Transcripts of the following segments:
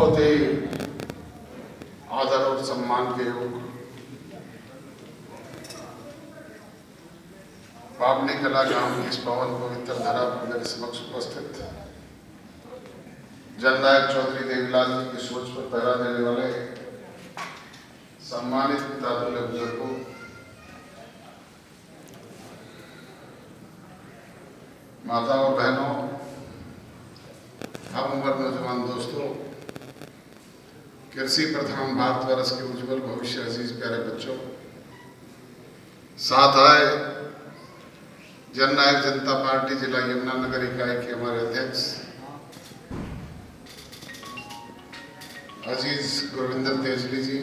बहुत ही आदर और सम्मान के योग बावनी कला गांव की इस पावन पवित्र धरा पर मेरे समक्ष उपस्थित जननायक चौधरी देवीलाल जी की सोच पर पहरा देने वाले सम्मानित पितातुल्य बुजुर्गों, माता और बहनों, हम उम्र नौजवान दोस्तों, कृषि प्रधान भारतवर्ष के उज्जवल भविष्य अजीज प्यारे बच्चों, साथ आए जननायक जनता पार्टी जिला यमुनानगर इकाई के हमारे अध्यक्ष अजीज गुरविंदर तेजली जी,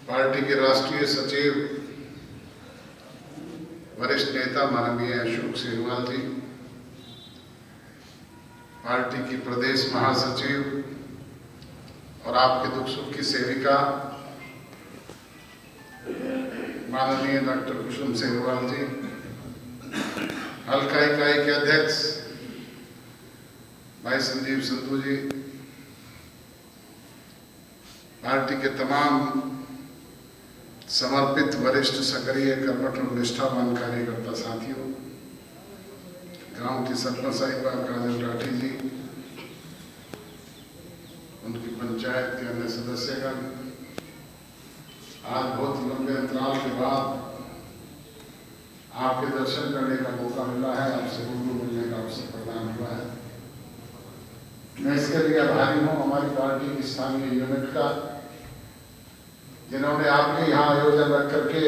पार्टी के राष्ट्रीय सचिव वरिष्ठ नेता माननीय अशोक सेहवाल जी, पार्टी की प्रदेश महासचिव और आपके दुख सुख की सेविका माननीय डॉक्टर कुसुम सेहवाल जी, हल्का इकाई के अध्यक्ष भाई संजीव संधू जी, पार्टी के तमाम समर्पित वरिष्ठ सक्रिय कर्मठ और निष्ठावान कार्यकर्ता साथियों, गांव की सरपंच साहिबा काजल राठी जी, उनकी पंचायत के अन्य सदस्यगण, आज बहुत लंबे अंतराल के बाद आपके दर्शन करने का मौका मिला है, आपसे रूबरू मिलने का अवसर प्रदान हुआ है। मैं इसके लिए आभारी हूँ हमारी पार्टी की स्थानीय यूनिट का, जिन्होंने आपके यहाँ आयोजन रख करके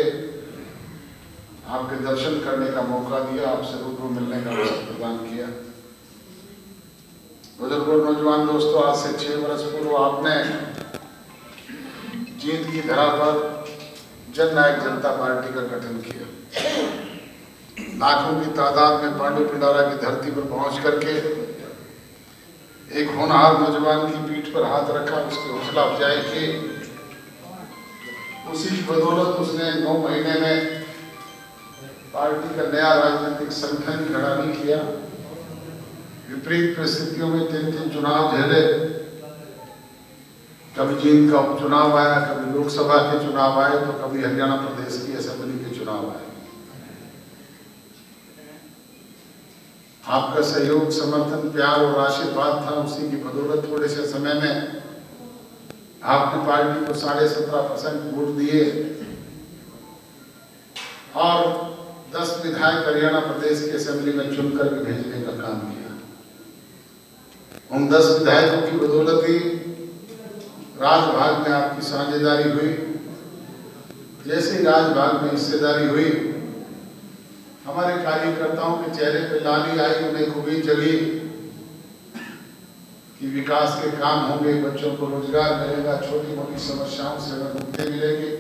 आपके दर्शन करने का मौका दिया, आपसे रूबरू मिलने का अवसर प्रदान किया। बुजुर्गों, नौजवान दोस्तों, आज से 6 वर्ष पूर्व आपने जींद की धरा पर जननायक जनता पार्टी का गठन किया। लाखों की तादाद में पांडु पिंडारा की धरती पर पहुंच करके एक होनहार नौजवान की पीठ पर हाथ रखा, उसकी हौसला अफजाई की। उसी की बदौलत उसने 9 महीने में पार्टी का नया राजनीतिक संगठन खड़ा नहीं किया। विपरीत परिस्थितियों में 3 चुनाव झेले, कभी जींद का उपचुनाव आया, कभी लोकसभा के चुनाव आए, तो कभी हरियाणा प्रदेश की असेंबली के चुनाव आए। आपका सहयोग, समर्थन, प्यार और आशीर्वाद था। उसी की बदौलत थोड़े से समय में आपने पार्टी को 17.5% वोट दिए और 10 विधायक हरियाणा प्रदेश की असेंबली में चुन करके भेजने का काम किया। उन 10 विधायकों की बदौलत ही राजभाग में आपकी साझेदारी हुई। जैसे ही राजभाग में हिस्सेदारी हुई, हमारे कार्यकर्ताओं के चेहरे पे लाली आई, उन्हें खुबी जगी कि विकास के काम होंगे, बच्चों को रोजगार मिलेगा, छोटी मोटी समस्याओं से हमें मुक्ति मिलेगी।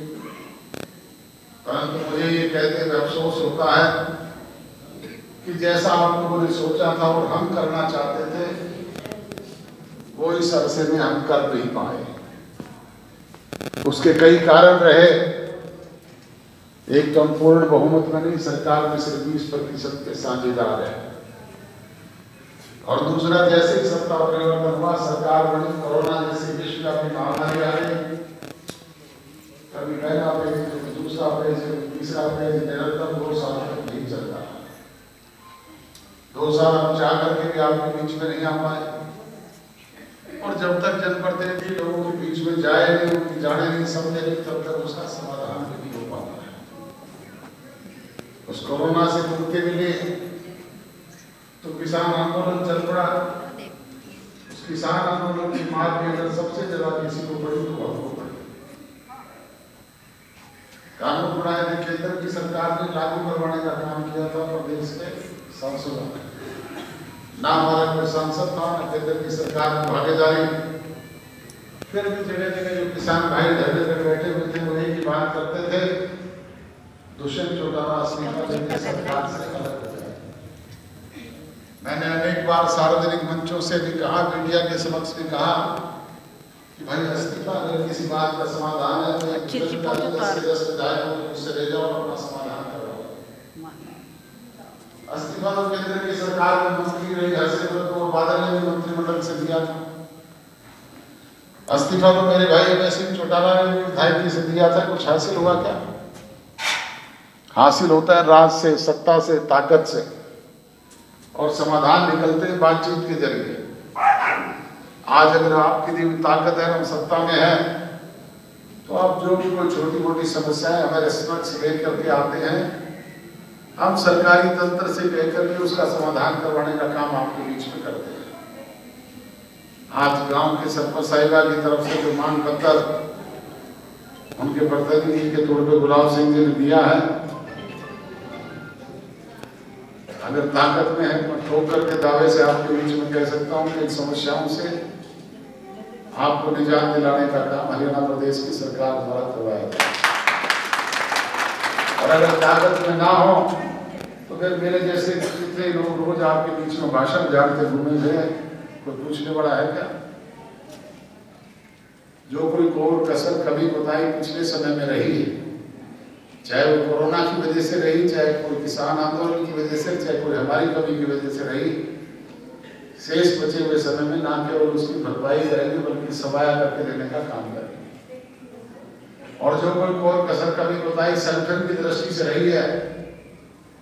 परंतु मुझे ये कहते हुए अफसोस होता है कि जैसा आप लोगों ने सोचा था और हम करना चाहते थे, वो इस अरसे में हम कर नहीं पाए। उसके कई कारण रहे। एक तो हम पूर्ण बहुमत में नहीं, सरकार में सिर्फ 20% के साझेदार है, और दूसरा जैसे ही सत्ता परिवर्तन हुआ, सरकार बनी, कोरोना जैसी विश्वव्यापी महामारी आ गई, कभी पहला पेज, कभी दूसरा पेज, कभी तीसरा पेज, निरंतर 2 साल तक नहीं चलता। 2 साल हम चाह करके भी आपके बीच में नहीं आ पाए, और जब तक जनप्रतिनिधि लोगों के बीच में जाए नहीं, उनकी जाने नहीं, समझे नहीं, तब तक उसका समाधान नहीं हो पाता है। उस कोरोना से मुक्ति मिली तो किसान आंदोलन चल पड़ा। उस किसान आंदोलन की मार भी अगर सबसे ज्यादा किसी को पड़ी तो हमको पड़ी। कानून बनाए थे, केंद्र की सरकार ने लागू करवाने का काम किया था प्रदेश के सांसदों ने। ना हमारा कोई सांसद था, ना केंद्र की सरकार में भागीदारी। फिर भी जगह जगह जो किसान भाई धरने पर बैठे हुए थे, वो एक ही बात करते थे, दुष्यंत चौटाला अस्वीकार सरकार से अलग हो जाए। मैंने अनेक बार सार्वजनिक मंचों से भी कहा, मीडिया के समक्ष भी कहा कि भाई इस्तीफा अगर किसी बात का समाधान है तो 10 विधायकों को उससे ले जाओ और अपना समाधान करो। इस्तीफा तो केंद्र की सरकार में मंत्री रही हरसिमरत कौर बादल ने भी मंत्रिमंडल से दिया था। इस्तीफा तो मेरे भाई अजय सिंह चौटाला ने विधायकी से दिया था, कुछ हासिल हुआ क्या? हासिल होता है राज से, सत्ता से, ताकत से, और समाधान निकलते हैं बातचीत के जरिए। आज अगर आपकी दी ताकत है, हम सत्ता में हैं, तो आप जो भी कोई छोटी मोटी समस्याएं हमें रिस्पेक्ट से लेकर के आते हैं, हम सरकारी तंत्र से लेकर के उसका समाधान करवाने का काम आपके बीच में करते हैं। आज गांव के सरपंच साहिबा की तरफ से जो मांग पत्र उनके प्रतिनिधि के तौर पर गुलाब सिंह जी ने दिया है, अगर ताकत में है, मैं ठोक करके दावे से आपके बीच में कह सकता हूं कि इन समस्याओं से आपको निजात दिलाने का काम हरियाणा प्रदेश की सरकार द्वारा करवाया जाए। और अगर ताकत में ना हो तो फिर मेरे जैसे कितने लोग रोज आपके बीच में भाषण जानते घूमेंगे, कोई पूछने वाला है क्या? जो कोई कोर कसर कभी कोताही पिछले समय में रही है, चाहे वो कोरोना की वजह से रही, चाहे कोई किसान आंदोलन की वजह से, चाहे कोई हमारी कमी की वजह से रही, शेष बचे हुए समय में ना केवल उसकी भरपाई करेंगे बल्कि सवाया करके देने का काम करेंगे। और जो कोई कोर कसर कभी कोताही संगठन की दृष्टि से रही है,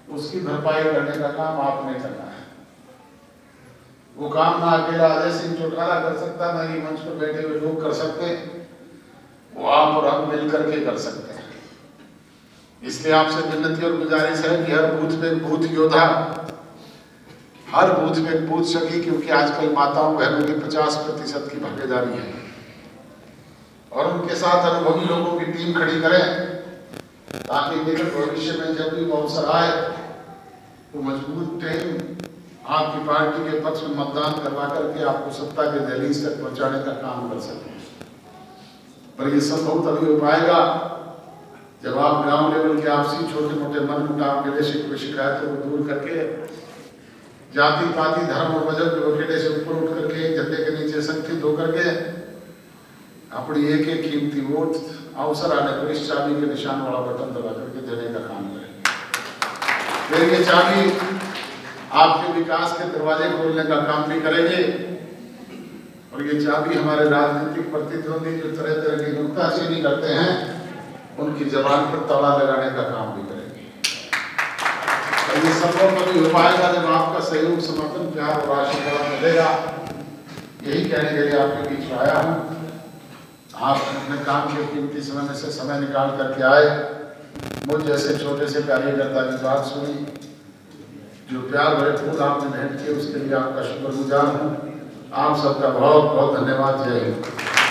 उसकी भरपाई करने का काम आपने करना है। वो काम ना अकेला अजय सिंह चौटाला कर सकता, ना ये मंच पर बैठे हुए लोग कर सकते, वो आप और हम मिल करके कर सकते हैं। इसलिए आपसे विनती और गुजारिश है कि हर बूथ पे बूथ योद्धा, हर बूथ में बूथ सखी, क्योंकि आजकल माताओं बहनों की 50% की भागीदारी है, और उनके साथ अनुभवी लोगों की टीम खड़ी करें ताकि निकट भविष्य में जब भी अवसर आए तो मजबूत टीम आपकी पार्टी के पक्ष में मतदान करवा करके आपको सत्ता के दहलीज तक पहुंचाने का काम कर सके। पर ये संभव तभी हो पाएगा जब आप ग्राउंड लेवल के आपसी छोटे मोटे मन मुटाव के शिकायतों को दूर करके, जाति पाति धर्म और मजहब के वकेड़े से ऊपर उठ करके, झंडे के नीचे संगठित होकर के अपनी एक एक कीमती वोट अवसर आने पर इस चाबी के निशान वाला बटन दबा करके देने का काम करेंगे। फिर ये चाबी आपके विकास के दरवाजे खोलने का काम भी करेंगे, और ये चाबी हमारे राजनीतिक प्रतिद्वंदी जो तरह तरह की नुक्ताचीनी करते हैं उनकी जबान पर ताला लगाने का काम भी करेंगे। और ये संभव कभी हो पाएगा जब आपका सहयोग, समर्थन, प्यार और आशीर्वाद मिलेगा। यही कहने के लिए आपके बीच में आया हूँ। आप अपने काम के कीमती समय में से समय निकाल करके आए, मुझ जैसे छोटे से कार्यकर्ता की बात सुनी, जो प्यार भरे फूल आपने भेंट किए, उसके लिए आपका शुक्रगुजार हूँ। आप सबका बहुत बहुत धन्यवाद। जय हिंद।